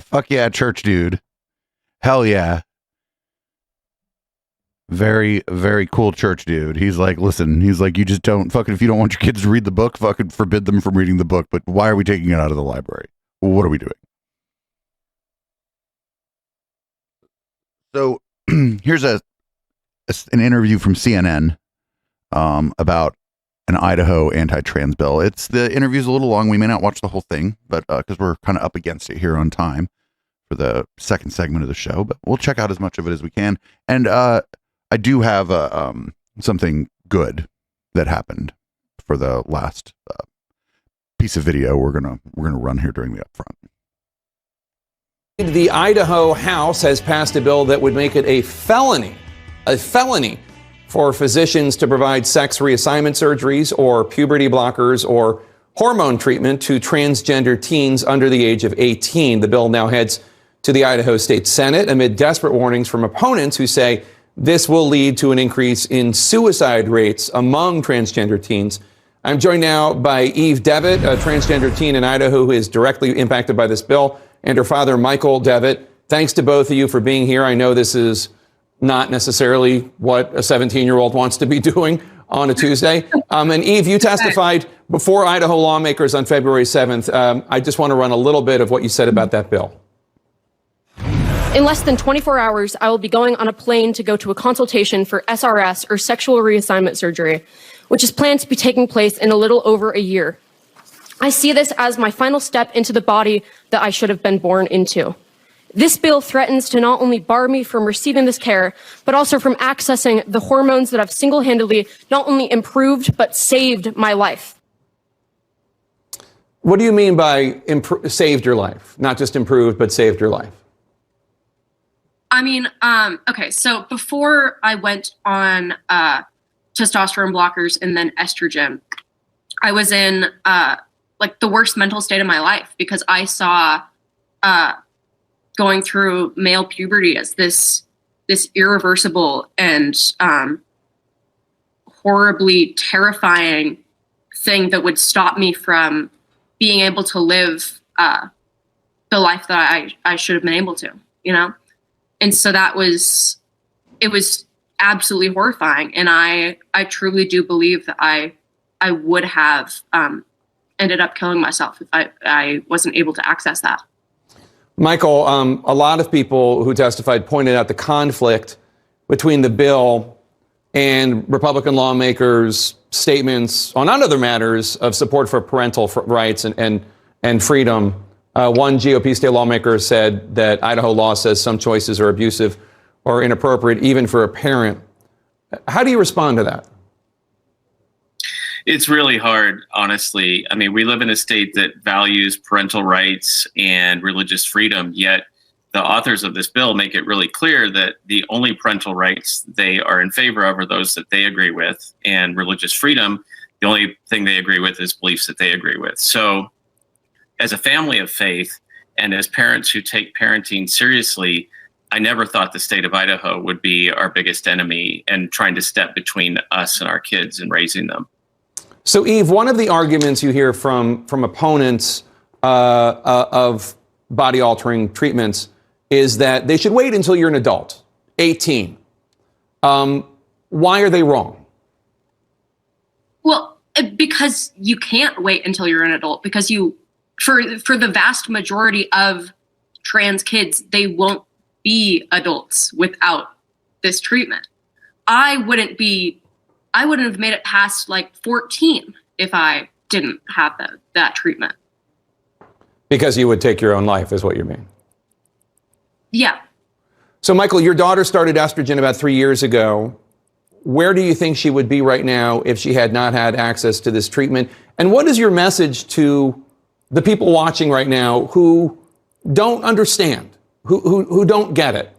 church dude. Hell yeah. Very, very cool church dude. He's like, listen, he's like, you just don't fucking, if you don't want your kids to read the book, fucking forbid them from reading the book. But why are we taking it out of the library? What are we doing? So here's an interview from CNN about an Idaho anti-trans bill. The interview's a little long. We may not watch the whole thing, but because we're kind of up against it here on time for the second segment of the show, but we'll check out as much of it as we can. And I do have something good that happened for the last piece of video we're gonna run here during the upfront. The Idaho House has passed a bill that would make it a felony for physicians to provide sex reassignment surgeries or puberty blockers or hormone treatment to transgender teens under the age of 18. The bill now heads to the Idaho State Senate amid desperate warnings from opponents who say this will lead to an increase in suicide rates among transgender teens. I'm joined now by Eve Devitt, a transgender teen in Idaho who is directly impacted by this bill, and her father, Michael Devitt. Thanks to both of you for being here. I know this is not necessarily what a 17-year-old wants to be doing on a Tuesday. And Eve, you testified before Idaho lawmakers on February 7th. I just want to run a little bit of what you said about that bill. In less than 24 hours, I will be going on a plane to go to a consultation for SRS, or sexual reassignment surgery, which is planned to be taking place in a little over a year. I see this as my final step into the body that I should have been born into. This bill threatens to not only bar me from receiving this care, but also from accessing the hormones that have single-handedly not only improved, but saved my life. What do you mean by saved your life? Not just improved, but saved your life? I mean, okay, so before I went on testosterone blockers and then estrogen, I was in like the worst mental state of my life because I saw going through male puberty as this irreversible and horribly terrifying thing that would stop me from being able to live the life that I should have been able to, you know? And so it was absolutely horrifying. And I truly do believe that I would have ended up killing myself if I wasn't able to access that. Michael, a lot of people who testified pointed out the conflict between the bill and Republican lawmakers' statements on other matters of support for parental rights and freedom One GOP state lawmaker said that Idaho law says some choices are abusive or inappropriate, even for a parent. How do you respond to that? It's really hard, honestly. I mean, we live in a state that values parental rights and religious freedom, yet the authors of this bill make it really clear that the only parental rights they are in favor of are those that they agree with, and religious freedom, the only thing they agree with is beliefs that they agree with. So as a family of faith and as parents who take parenting seriously, I never thought the state of Idaho would be our biggest enemy and trying to step between us and our kids and raising them. So, Eve, one of the arguments you hear from opponents of body-altering treatments is that they should wait until you're an adult, 18. Why are they wrong? Well, because you can't wait until you're an adult, because for the vast majority of trans kids, they won't be adults without this treatment. I wouldn't have made it past like 14 if I didn't have that treatment. Because you would take your own life, is what you mean. Yeah. So, Michael, your daughter started estrogen about 3 years ago. Where do you think she would be right now if she had not had access to this treatment? And what is your message to the people watching right now who don't understand, who don't get it?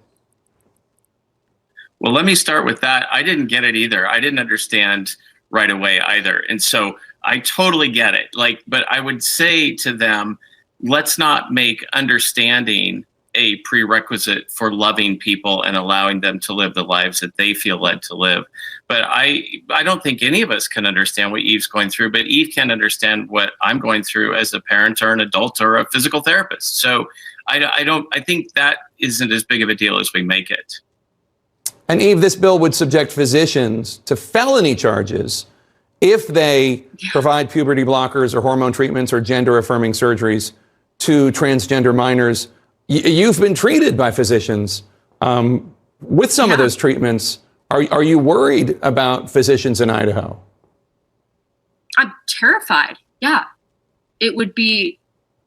Well, let me start with that. I didn't get it either. I didn't understand right away either. And so I totally get it. But I would say to them, let's not make understanding a prerequisite for loving people and allowing them to live the lives that they feel led to live. But I don't think any of us can understand what Eve's going through, but Eve can understand what I'm going through as a parent or an adult or a physical therapist. So I think that isn't as big of a deal as we make it. And Eve, this bill would subject physicians to felony charges if they provide puberty blockers or hormone treatments or gender-affirming surgeries to transgender minors. You've been treated by physicians with some of those treatments. Are you worried about physicians in Idaho? I'm terrified. Yeah. It would be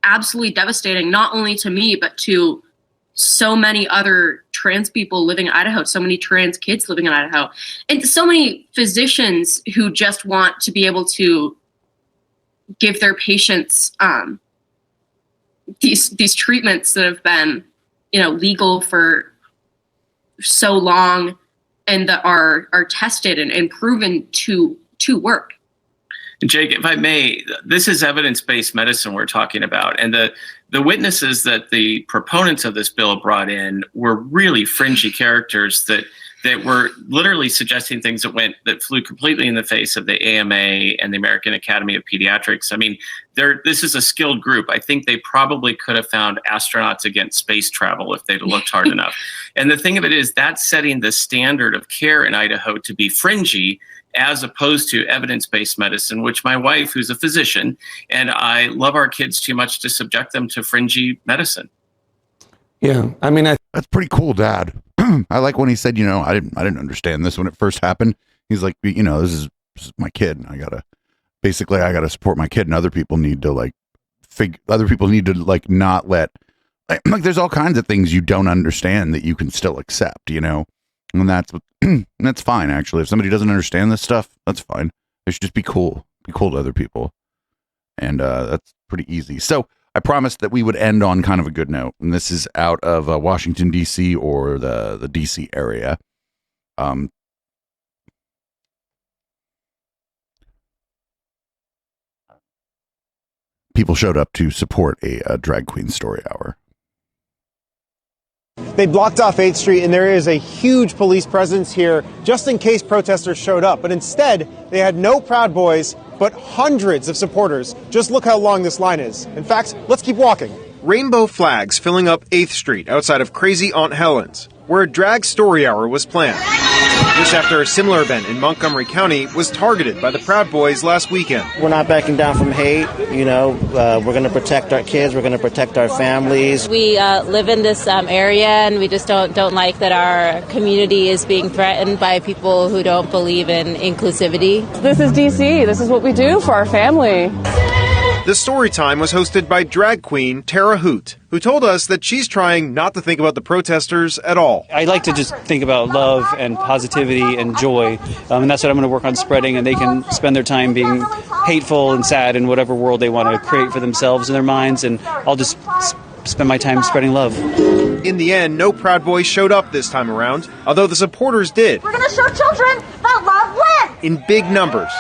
absolutely devastating, not only to me, but to so many other trans people living in Idaho, so many trans kids living in Idaho, and so many physicians who just want to be able to give their patients these treatments that have been, legal for so long and that are tested and proven to work. Jake, if I may, this is evidence-based medicine we're talking about. And the witnesses that the proponents of this bill brought in were really fringy characters that were literally suggesting things that flew completely in the face of the AMA and the American Academy of Pediatrics. I mean, this is a skilled group. I think they probably could have found astronauts against space travel if they'd looked hard enough. And the thing of it is, that's setting the standard of care in Idaho to be fringy, as opposed to evidence-based medicine, which my wife, who's a physician, and I love our kids too much to subject them to fringy medicine. Yeah, I mean, that's pretty cool, Dad. I like when he said, I didn't understand this when it first happened. He's like, this is my kid. And I gotta support my kid, and other people need to not let, there's all kinds of things you don't understand that you can still accept, and that's fine. Actually, if somebody doesn't understand this stuff, that's fine. They should just be cool to other people. And that's pretty easy. So I promised that we would end on kind of a good note, and this is out of Washington, D.C. or the D.C. area. People showed up to support a drag queen story hour. They blocked off 8th Street, and there is a huge police presence here just in case protesters showed up. But instead, they had no Proud Boys, but hundreds of supporters. Just look how long this line is. In fact, let's keep walking. Rainbow flags filling up 8th Street outside of Crazy Aunt Helen's, where a drag story hour was planned. This after a similar event in Montgomery County was targeted by the Proud Boys last weekend. We're not backing down from hate. We're going to protect our kids. We're going to protect our families. We live in this area, and we just don't like that our community is being threatened by people who don't believe in inclusivity. This is DC. This is what we do for our family. The story time was hosted by drag queen Tara Hoot, who told us that she's trying not to think about the protesters at all. I like to just think about love and positivity and joy, and that's what I'm going to work on spreading, and they can spend their time being hateful and sad in whatever world they want to create for themselves in their minds, and I'll just spend my time spreading love. In the end, no Proud Boys showed up this time around, although the supporters did. We're going to show children that love wins! In big numbers.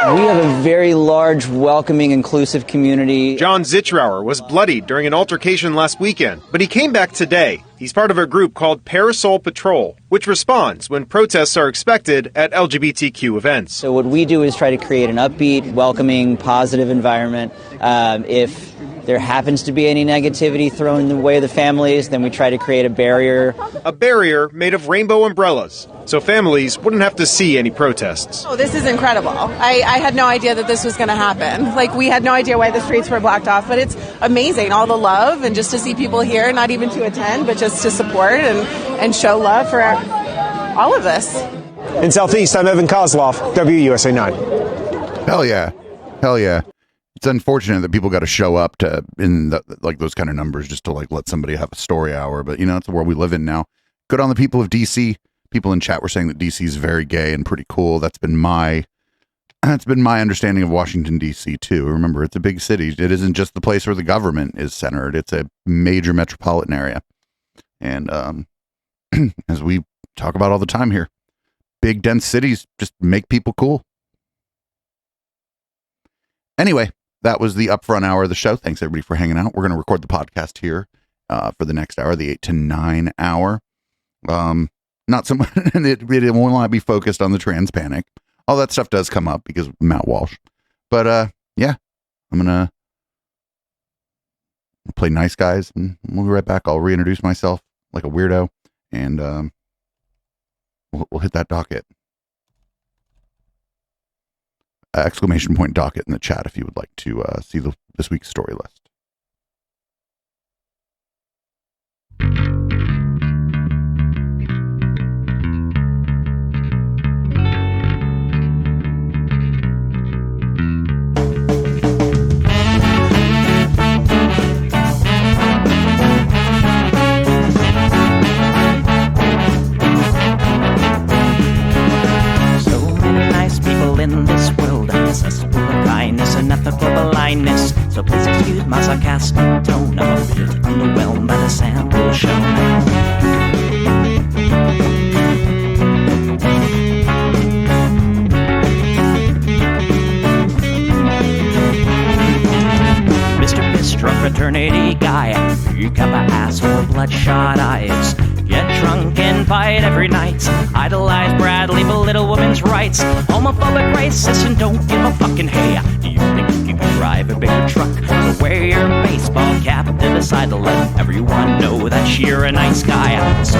We have a very large, welcoming, inclusive community. John Zitrauer was bloodied during an altercation last weekend, but he came back today. He's part of a group called Parasol Patrol, which responds when protests are expected at LGBTQ events. So what we do is try to create an upbeat, welcoming, positive environment. If there happens to be any negativity thrown in the way of the families, then we try to create a barrier. A barrier made of rainbow umbrellas, so families wouldn't have to see any protests. Oh, this is incredible. I had no idea that this was going to happen. Like, we had no idea why the streets were blocked off, but it's amazing, all the love, and just to see people here, not even to attend, but just to support and show love for all of this. In Southeast, I'm Evan Kozloff, WUSA 9. Hell yeah. Hell yeah. It's unfortunate that people got to show up to like those kind of numbers just to like let somebody have a story hour, but it's the world we live in now. Good on the people of DC. People in chat were saying that DC is very gay and pretty cool. That's been my understanding of Washington DC too. Remember, it's a big city. It isn't just the place where the government is centered. It's a major metropolitan area. And as we talk about all the time here, big dense cities just make people cool. Anyway, that was the upfront hour of the show. Thanks everybody for hanging out. We're going to record the podcast here for the next hour, the 8 to 9 hour. Not so much, and it will not be focused on the trans panic. All that stuff does come up because of Matt Walsh. But yeah, I'm going to play nice guys and we'll be right back. I'll reintroduce myself like a weirdo and we'll hit that docket. Exclamation point docket in the chat if you would like to see this week's story list. In this world, accessible of kindness and ethical blindness. So please excuse my sarcastic tone. I'm a bit underwhelmed by the sample shown. Mr. Bistro fraternity guy, you got my ass full of bloodshot eyes. Get drunk and fight every night. Idolize Bradley, belittle women's rights. Homophobic, racist, and don't give a fucking hey. Do you think you can drive a bigger truck? So wear your baseball cap to decide to let everyone know that you're a nice guy. So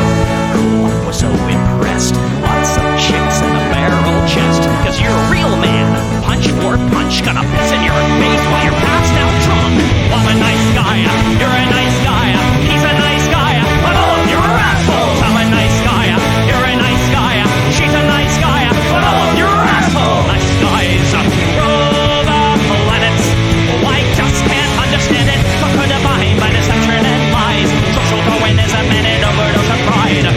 cool, was so impressed. Lots of chicks and a barrel chest. Cause you're a real man. Punch for punch, gonna piss in your face while you're passed out drunk. I'm a nice guy, you're a nice guy. He's a nice guy, but all of you are assholes. I'm a nice guy, you're a nice guy. She's a nice guy, but all of you are assholes. Nice guys rule the planets. I just can't understand it. Conquer divine by deception and lies. Social Darwinism and an overdose of pride.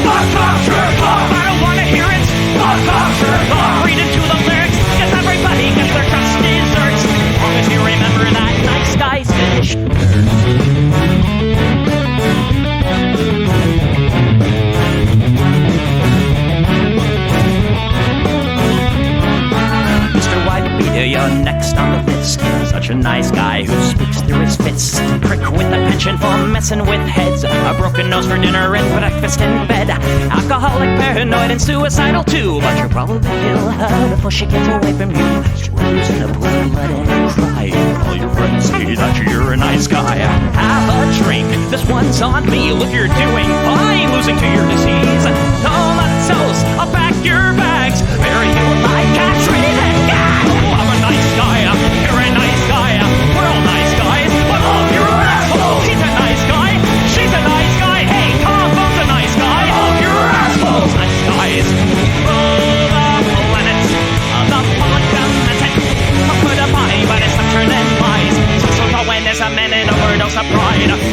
Fuck off, Sherlock! I don't wanna hear it. Fuck off, Sherlock! Read into the lyrics, cause everybody gets their just desserts. As long as you remember that nice guy's finished. Mr. Whitebeard, you're next on the list. Such a nice guy who speaks through his fists. Prick with the pension for messing with heads. A broken nose for dinner and breakfast in bed. Alcoholic, paranoid, and suicidal too. But you'll probably kill her before she gets away from you. She's losing her blood and crying. All your friends say that you're a nice guy. Have a drink, this one's on me. Look, you're doing fine, losing to your disease. Comatose, I'll pack your bags. Bury you like a tree that guy. Oh, I'm a nice guy, you're a nice guy. We're all nice guys, but all of you are assholes. He's a nice guy, she's a nice guy. Hey, Combo's a nice guy. All of you are assholes. Nice guys rule the planet. The public dominant. Put a body by deception and lies. line.